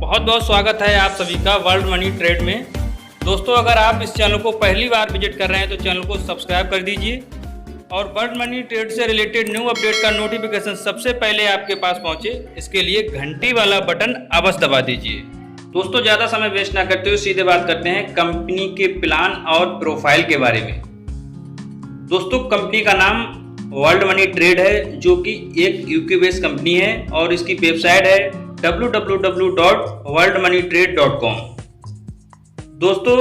बहुत बहुत स्वागत है आप सभी का वर्ल्ड मनी ट्रेड में। दोस्तों, अगर आप इस चैनल को पहली बार विजिट कर रहे हैं तो चैनल को सब्सक्राइब कर दीजिए और वर्ल्ड मनी ट्रेड से रिलेटेड न्यू अपडेट का नोटिफिकेशन सबसे पहले आपके पास पहुंचे, इसके लिए घंटी वाला बटन अवश्य दबा दीजिए। दोस्तों, ज़्यादा समय वेस्ट ना करते हुए सीधे बात करते हैं कंपनी के प्लान और प्रोफाइल के बारे में। दोस्तों, कंपनी का नाम वर्ल्ड मनी ट्रेड है, जो कि एक यूके बेस्ड कंपनी है और इसकी वेबसाइट है www.worldmoneytrade.com। दोस्तों,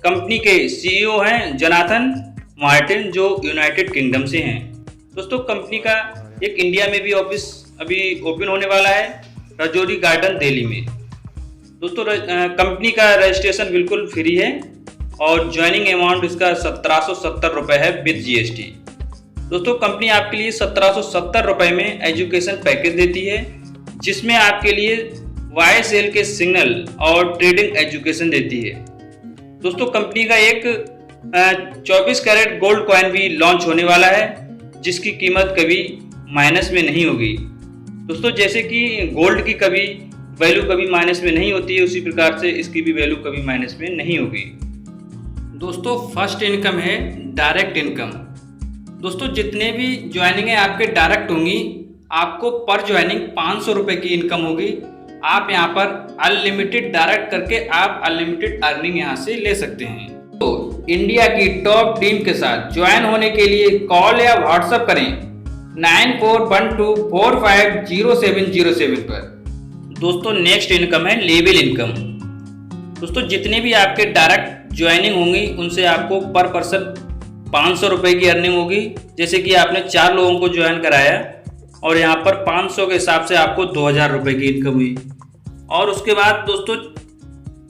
कंपनी के सीईओ हैं जोनाथन मार्टिन, जो यूनाइटेड किंगडम से हैं। दोस्तों, कंपनी का एक इंडिया में भी ऑफिस अभी ओपन होने वाला है, राजौरी गार्डन दिल्ली में। दोस्तों, कंपनी का रजिस्ट्रेशन बिल्कुल फ्री है और ज्वाइनिंग अमाउंट इसका 1770 रुपये है विद जीएसटी। दोस्तों, कंपनी आपके लिए 1770 रुपये में एजुकेशन पैकेज देती है, जिसमें आपके लिए YSL के सिग्नल और ट्रेडिंग एजुकेशन देती है। दोस्तों, कंपनी का एक 24 कैरेट गोल्ड कॉइन भी लॉन्च होने वाला है, जिसकी कीमत कभी माइनस में नहीं होगी। दोस्तों, जैसे कि गोल्ड की कभी वैल्यू कभी माइनस में नहीं होती है, उसी प्रकार से इसकी भी वैल्यू कभी माइनस में नहीं होगी। दोस्तों, फर्स्ट इनकम है डायरेक्ट इनकम। दोस्तों, जितने भी ज्वाइनिंगें आपके डायरेक्ट होंगी, आपको पर ज्वाइनिंग 500 रुपये की इनकम होगी। आप यहाँ पर अनलिमिटेड डायरेक्ट करके आप अनलिमिटेड अर्निंग यहाँ से ले सकते हैं। तो इंडिया की टॉप टीम के साथ ज्वाइन होने के लिए कॉल या व्हाट्सएप करें 9412450707 पर। दोस्तों, नेक्स्ट इनकम है लेवल इनकम। दोस्तों, जितने भी आपके डायरेक्ट ज्वाइनिंग होंगी, उनसे आपको पर पर्सन 500 रुपये की अर्निंग होगी। जैसे कि आपने 4 लोगों को ज्वाइन कराया और यहाँ पर 500 के हिसाब से आपको 2000 रुपये की इनकम हुई। और उसके बाद दोस्तों,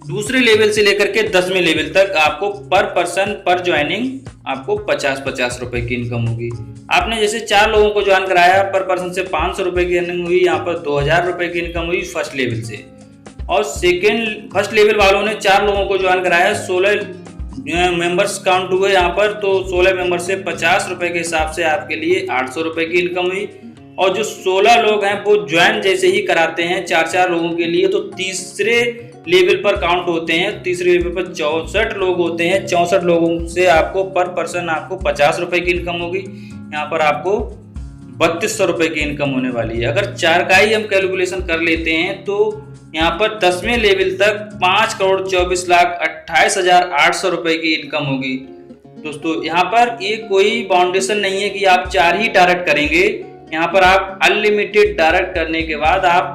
दूसरे लेवल से लेकर के 10वें लेवल तक आपको पर पर्सन पर ज्वाइनिंग आपको 50-50 रुपये की इनकम होगी। आपने जैसे 4 लोगों को ज्वाइन कराया, पर पर्सन से 500 रुपये की अर्निंग हुई, यहाँ पर 2000 रुपये की इनकम हुई फर्स्ट लेवल से। और फर्स्ट लेवल वालों ने 4 लोगों को ज्वाइन कराया, 16 मेंबर्स काउंट हुए यहाँ पर, तो 16 मेंबर से 50 रुपये के हिसाब से आपके लिए 800 रुपये की इनकम हुई। और जो 16 लोग हैं वो ज्वाइन जैसे ही कराते हैं 4-4 लोगों के लिए, तो तीसरे लेवल पर काउंट होते हैं। तीसरे लेवल पर 64 लोग होते हैं। 64 लोगों से आपको पर पर्सन आपको 50 रुपये की इनकम होगी। यहाँ पर आपको 3200 रुपये की इनकम होने वाली है। अगर 4 का ही हम कैलकुलेशन कर लेते हैं तो यहाँ पर 10वें लेवल तक 5,24,28,800 रुपये की इनकम होगी। दोस्तों, यहाँ पर ये कोई बाउंडेशन नहीं है कि आप 4 ही डायरेक्ट करेंगे। यहाँ पर आप अनलिमिटेड डायरेक्ट करने के बाद आप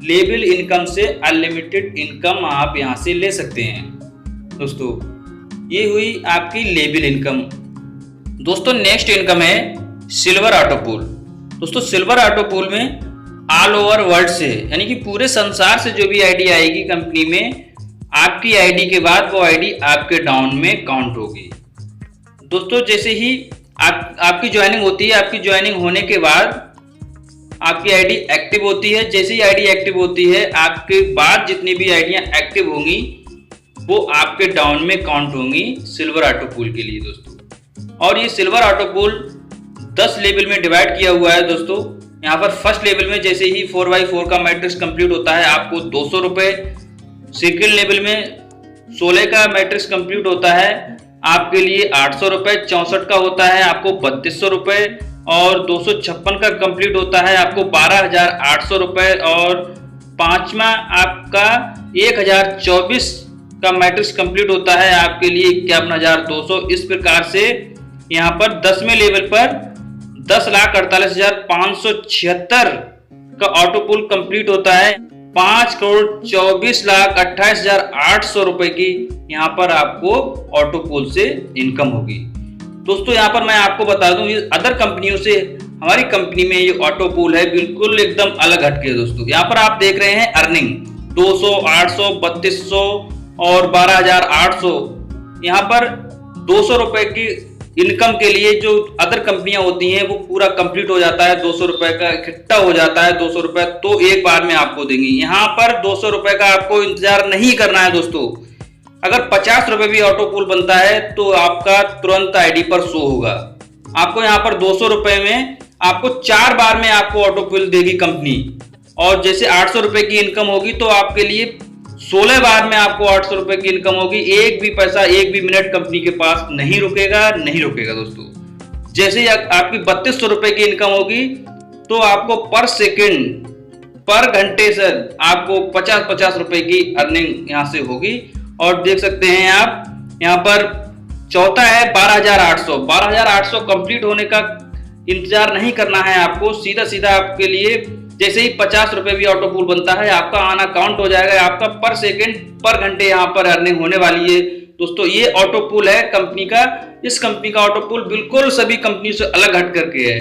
लेवल इनकम से अनलिमिटेड इनकम आप यहाँ से ले सकते हैं। दोस्तों, ये हुई आपकी लेवल इनकम। दोस्तों, नेक्स्ट इनकम है सिल्वर ऑटो पूल। दोस्तों, सिल्वर ऑटो पूल में ऑल ओवर वर्ल्ड से, यानी कि पूरे संसार से जो भी आईडी आएगी कंपनी में, आपकी आईडी के बाद वो आईडी आपके डाउन में काउंट होगी। दोस्तों, जैसे ही आपकी ज्वाइनिंग होती है, आपकी ज्वाइनिंग होने के बाद आपकी आईडी एक्टिव होती है। जैसे ही आईडी एक्टिव होती है, आपके बाद जितनी भी आईडियां एक्टिव होंगी वो आपके डाउन में काउंट होंगी सिल्वर ऑटो पूल के लिए। दोस्तों, और ये सिल्वर ऑटो पूल 10 लेवल में डिवाइड किया हुआ है। दोस्तों, यहाँ पर फर्स्ट लेवल में जैसे ही 4x4 का मैट्रिक्स कंप्लीट होता है, आपको 200 रुपये। सेकेंड लेवल में 16 का मैट्रिक्स कंप्लीट होता है, आपके लिए 800 रुपये। 64 का होता है आपको 3200 रुपये। और 256 का कंप्लीट होता है आपको 12,800 रुपये। और 5वां आपका 1024 का मैट्रिक्स कंप्लीट होता है, आपके लिए 51,200। इस प्रकार से यहाँ पर 10वें लेवल पर 10,48,576 का ऑटो पूल कंप्लीट होता है। 5,24,28,800 रुपए की यहाँ पर आपको ऑटो पूल से इनकम होगी। दोस्तों, यहाँ पर मैं आपको बता दूं, ये अदर कंपनियों से हमारी कंपनी में ये ऑटो पूल है बिल्कुल एकदम अलग हटके। दोस्तों, यहाँ पर आप देख रहे हैं अर्निंग 200, 800, 3200 और 12,800। यहाँ पर 200 रुपए की इनकम के लिए जो अदर कंपनियां होती हैं वो पूरा कंप्लीट हो जाता है, 200 रुपए का इकट्ठा हो जाता है। 200 रुपए तो एक बार में आपको देंगे। यहाँ पर 200 रुपए का आपको इंतजार नहीं करना है। दोस्तों, अगर 50 रुपए भी ऑटो पूल बनता है तो आपका तुरंत आईडी पर शो होगा। आपको यहाँ पर 200 रुपए में आपको 4 बार में आपको ऑटो पूल देगी कंपनी। और जैसे 800 रुपए की इनकम होगी तो आपके लिए 16 बार में आपको 800 रुपए की इनकम होगी। एक भी पैसा, एक भी मिनट कंपनी के पास नहीं रुकेगा दोस्तों। जैसे ही आपकी 3200 रुपए की इनकम होगी तो आपको पर सेकंड, पर घंटे से आपको 50-50 रुपए की अर्निंग यहाँ से होगी। और देख सकते हैं आप यहाँ पर चौथा है 12,800 कंप्लीट होने का इंतजार नहीं करना है आपको। सीधा सीधा आपके लिए जैसे ही 50 रुपए भी ऑटो पूल बनता है आपका आना काउंट हो जाएगा। आपका पर सेकंड, पर घंटे यहाँ पर अर्निंग होने वाली है दोस्तों। ये ऑटो पूल है कंपनी का। इस कंपनी का ऑटो पूल बिल्कुल सभी कंपनी से अलग हट करके है।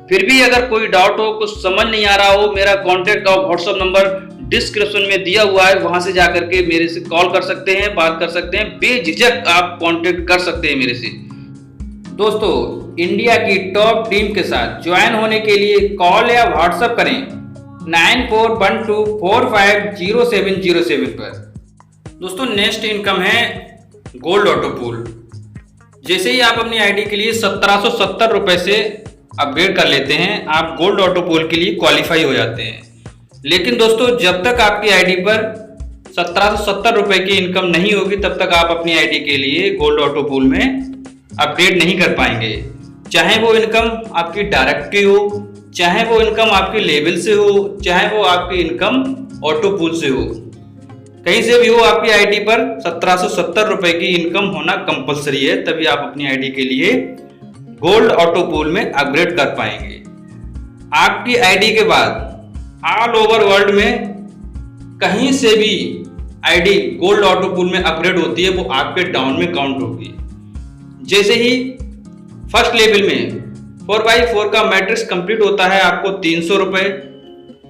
फिर भी अगर कोई डाउट हो, कुछ समझ नहीं आ रहा हो, मेरा कॉन्टेक्ट और व्हाट्सएप नंबर डिस्क्रिप्शन में दिया हुआ है, वहां से जाकर के मेरे से कॉल कर सकते हैं, बात कर सकते हैं, बेझिझक आप कॉन्टेक्ट कर सकते हैं मेरे से। दोस्तों, इंडिया की टॉप टीम के साथ ज्वाइन होने के लिए कॉल या व्हाट्सएप करें 9412450707 पर। दोस्तों, नेक्स्ट इनकम है गोल्ड ऑटो पूल। जैसे ही आप अपनी आईडी के लिए 1770 रुपए से अपग्रेड कर लेते हैं, आप गोल्ड ऑटो पूल के लिए क्वालिफाई हो जाते हैं। लेकिन दोस्तों, जब तक आपकी आईडी पर 1770 रुपए की इनकम नहीं होगी तब तक आप अपनी आईडी के लिए गोल्ड ऑटो पूल में अपग्रेड नहीं कर पाएंगे। चाहे वो इनकम आपकी डायरेक्ट की हो, चाहे वो इनकम आपके लेवल से हो, चाहे वो आपकी इनकम ऑटो पूल से हो, कहीं से भी हो, आपकी आईडी पर 1770 रुपए की इनकम होना कंपलसरी है। तभी आप अपनी आईडी के लिए गोल्ड ऑटो पूल में अपग्रेड कर पाएंगे। आपकी आईडी के बाद ऑल ओवर वर्ल्ड में कहीं से भी आईडी गोल्ड ऑटो पूल में अपग्रेड होती है, वो आपके डाउन में काउंट होगी। जैसे ही फर्स्ट लेवल में 4x4 का मैट्रिक्स कंप्लीट होता है आपको 300 रुपए,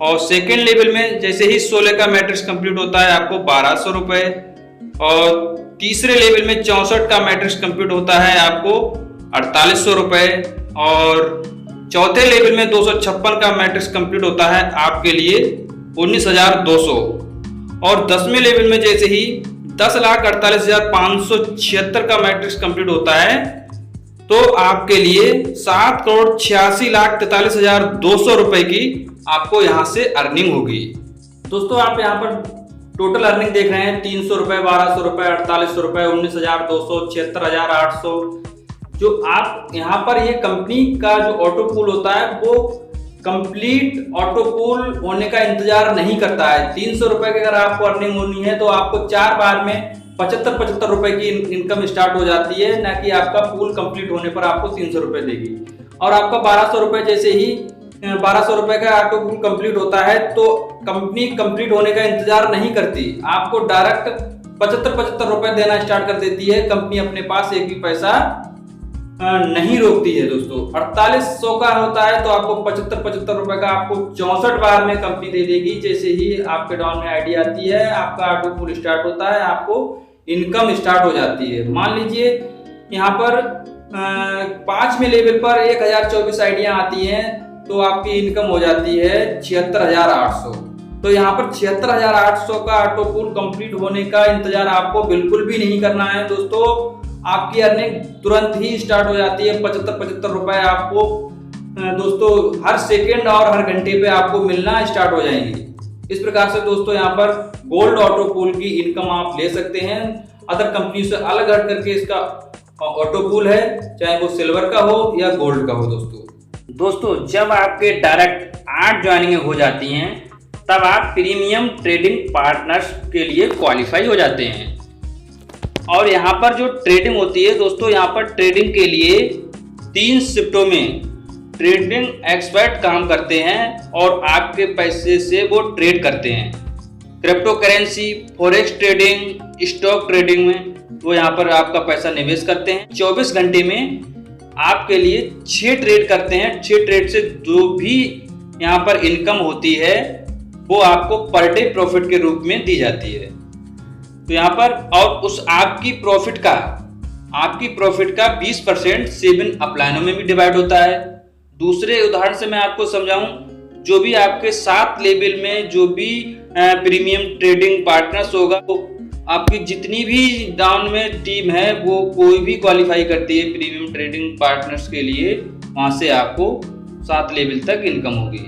और सेकेंड लेवल में जैसे ही 16 का मैट्रिक्स कंप्लीट होता है आपको 1200 रुपए, और तीसरे लेवल में 64 का मैट्रिक्स कंप्लीट होता है आपको 4800 रुपए, और चौथे लेवल में 256 का मैट्रिक्स कंप्लीट होता है आपके लिए 19,200, और 10वें लेवल में जैसे ही 10,48,576 का मैट्रिक्स कंप्लीट होता है तो आपके लिए 7,86,43,200 रुपए की आपको यहां से अर्निंग होगी। दोस्तों, आप यहां पर टोटल अर्निंग देख रहे हैं 300 रुपए, 1200 रुपए, 4800 रुपए, 19,200, 76,800। जो आप यहाँ पर ये कंपनी का जो ऑटो पूल होता है वो कंप्लीट ऑटो पूल होने का इंतजार नहीं करता है। 300 रुपए की अगर आपको अर्निंग होनी है तो आपको 4 बार में 75 रुपए की इनकम स्टार्ट हो जाती है, ना कि आपका पूल कंप्लीट होने पर आपको 300 रुपए देगी। और आपका 1200 रुपए जैसे ही 1200 रुपए का ऑटो पूल कंप्लीट होता है तो कंपनी कंप्लीट होने का इंतजार नहीं करती, आपको डायरेक्ट 75 रुपए देना स्टार्ट कर देती है। कंपनी अपने पास एक भी पैसा नहीं रोकती है दोस्तों। 4800 का होता है तो आपको 75 रुपए का आपको 64 बार में कंपनी दे देगी। जैसे ही आपके डाउन में आईडी आती है, आपका ऑटो पूल स्टार्ट होता है, आपको इनकम स्टार्ट हो जाती है। मान लीजिए यहाँ पर 5वें लेवल पर 1024 आईडियां आती हैं तो आपकी इनकम हो जाती है 76,800। तो यहाँ पर 76,800 का ऑटो पूल कंप्लीट होने का इंतजार आपको बिल्कुल भी नहीं करना है दोस्तों। आपकी अर्निंग तुरंत ही स्टार्ट हो जाती है। 75 रुपए आपको दोस्तों हर सेकेंड और हर घंटे पे आपको मिलना स्टार्ट हो जाएंगे। इस प्रकार से दोस्तों यहाँ पर गोल्ड ऑटो पूल की इनकम आप ले सकते हैं। अदर कंपनी से अलग हट करके इसका ऑटो पूल है, चाहे वो सिल्वर का हो या गोल्ड का हो। दोस्तों जब आपके डायरेक्ट 8 ज्वाइनिंग हो जाती हैं तब आप प्रीमियम ट्रेडिंग पार्टनर्स के लिए क्वालिफाई हो जाते हैं। और यहाँ पर जो ट्रेडिंग होती है दोस्तों, यहाँ पर ट्रेडिंग के लिए 3 शिफ्टों में ट्रेडिंग एक्सपर्ट काम करते हैं और आपके पैसे से वो ट्रेड करते हैं। Crypto currency, forex trading, stock trading में वो यहाँ पर आपका पैसा निवेश करते हैं। 24 घंटे में आपके लिए 6 ट्रेड करते हैं। 6 ट्रेड से जो भी यहाँ पर इनकम होती है वो आपको पर डे प्रॉफिट के रूप में दी जाती है। तो यहाँ पर और उस आपकी प्रॉफिट का 20% सेविंग अपलाइनों में भी डिवाइड होता है। दूसरे उदाहरण से मैं आपको समझाऊं, जो भी आपके 7 लेवल में जो भी प्रीमियम ट्रेडिंग पार्टनर्स होगा वो आपकी जितनी भी डाउन में टीम है वो कोई भी क्वालिफाई करती है प्रीमियम ट्रेडिंग पार्टनर्स के लिए, वहां से आपको 7 लेवल तक इनकम होगी।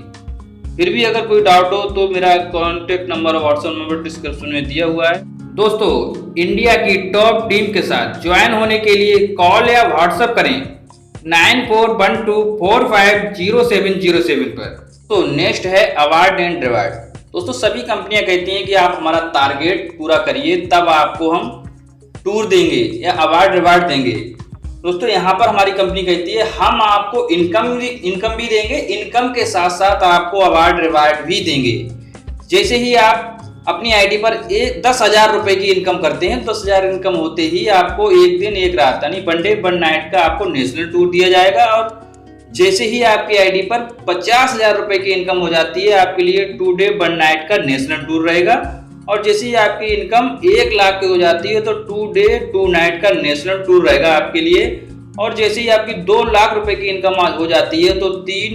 फिर भी अगर कोई डाउट हो तो मेरा कॉन्टेक्ट नंबर और व्हाट्सएप नंबर डिस्क्रिप्शन में दिया हुआ है। दोस्तों, इंडिया की टॉप टीम के साथ ज्वाइन होने के लिए कॉल या व्हाट्सएप करें 9412450707 पर। तो नेक्स्ट है अवार्ड एंड रिवार्ड। दोस्तों, सभी कंपनियां कहती हैं कि आप हमारा टारगेट पूरा करिए तब आपको हम टूर देंगे या अवार्ड रिवार्ड देंगे। दोस्तों, यहाँ पर हमारी कंपनी कहती है हम आपको इनकम भी देंगे, इनकम के साथ साथ आपको अवार्ड रिवार्ड भी देंगे। जैसे ही आप अपनी आईडी पर 10,000 रुपए की इनकम करते हैं, 10,000 इनकम होते ही आपको एक दिन एक रात यानी वन डे वन नाइट का आपको नेशनल टूर दिया जाएगा। और जैसे ही आपकी आईडी पर 50,000 रुपए की इनकम हो जाती है, आपके लिए 2 डे 1 नाइट का नेशनल टूर रहेगा। और जैसे ही आपकी इनकम 1 लाख की हो जाती है तो 2 डे 2 नाइट का नेशनल टूर रहेगा आपके लिए। और जैसे ही आपकी 2 लाख रुपए की इनकम हो जाती है तो 3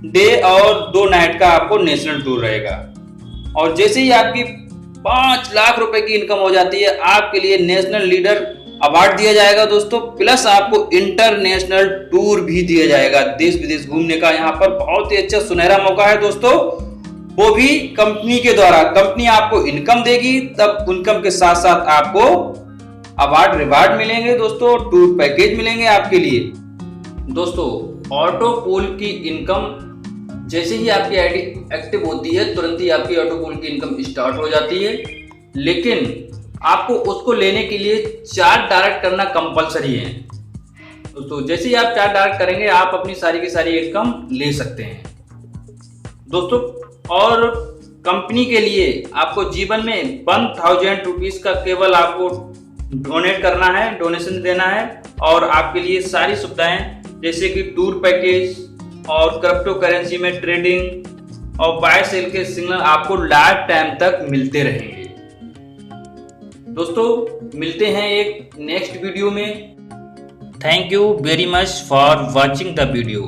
डे और 2 नाइट का आपको नेशनल टूर रहेगा। और जैसे ही आपकी 5 लाख रुपए की इनकम हो जाती है, आपके लिए नेशनल लीडर अवार्ड दिया जाएगा दोस्तों, प्लस आपको इंटरनेशनल टूर भी दिया जाएगा। देश विदेश घूमने का यहाँ पर बहुत ही अच्छा सुनहरा मौका है दोस्तों, वो भी कंपनी के द्वारा। कंपनी आपको इनकम देगी, तब इनकम के साथ साथ आपको अवार्ड रिवार्ड मिलेंगे दोस्तों, टूर पैकेज मिलेंगे आपके लिए। दोस्तों, ऑटो पूल की इनकम जैसे ही आपकी आईडी एक्टिव होती है तुरंत ही आपकी ऑटो पूल की इनकम स्टार्ट हो जाती है, लेकिन आपको उसको लेने के लिए चार्ट डायरेक्ट करना कंपलसरी है दोस्तों। जैसे ही आप चार्ट डायरेक्ट करेंगे आप अपनी सारी की सारी इनकम ले सकते हैं दोस्तों। और कंपनी के लिए आपको जीवन में 1000 रुपीज का केवल आपको डोनेट करना है, डोनेशन देना है, और आपके लिए सारी सुविधाएं जैसे कि टूर पैकेज और क्रिप्टो करेंसी में ट्रेडिंग और बाय सेल के सिग्नल आपको लाइफ टाइम तक मिलते रहेंगे दोस्तों। मिलते हैं एक नेक्स्ट वीडियो में। Thank you very much for watching the video.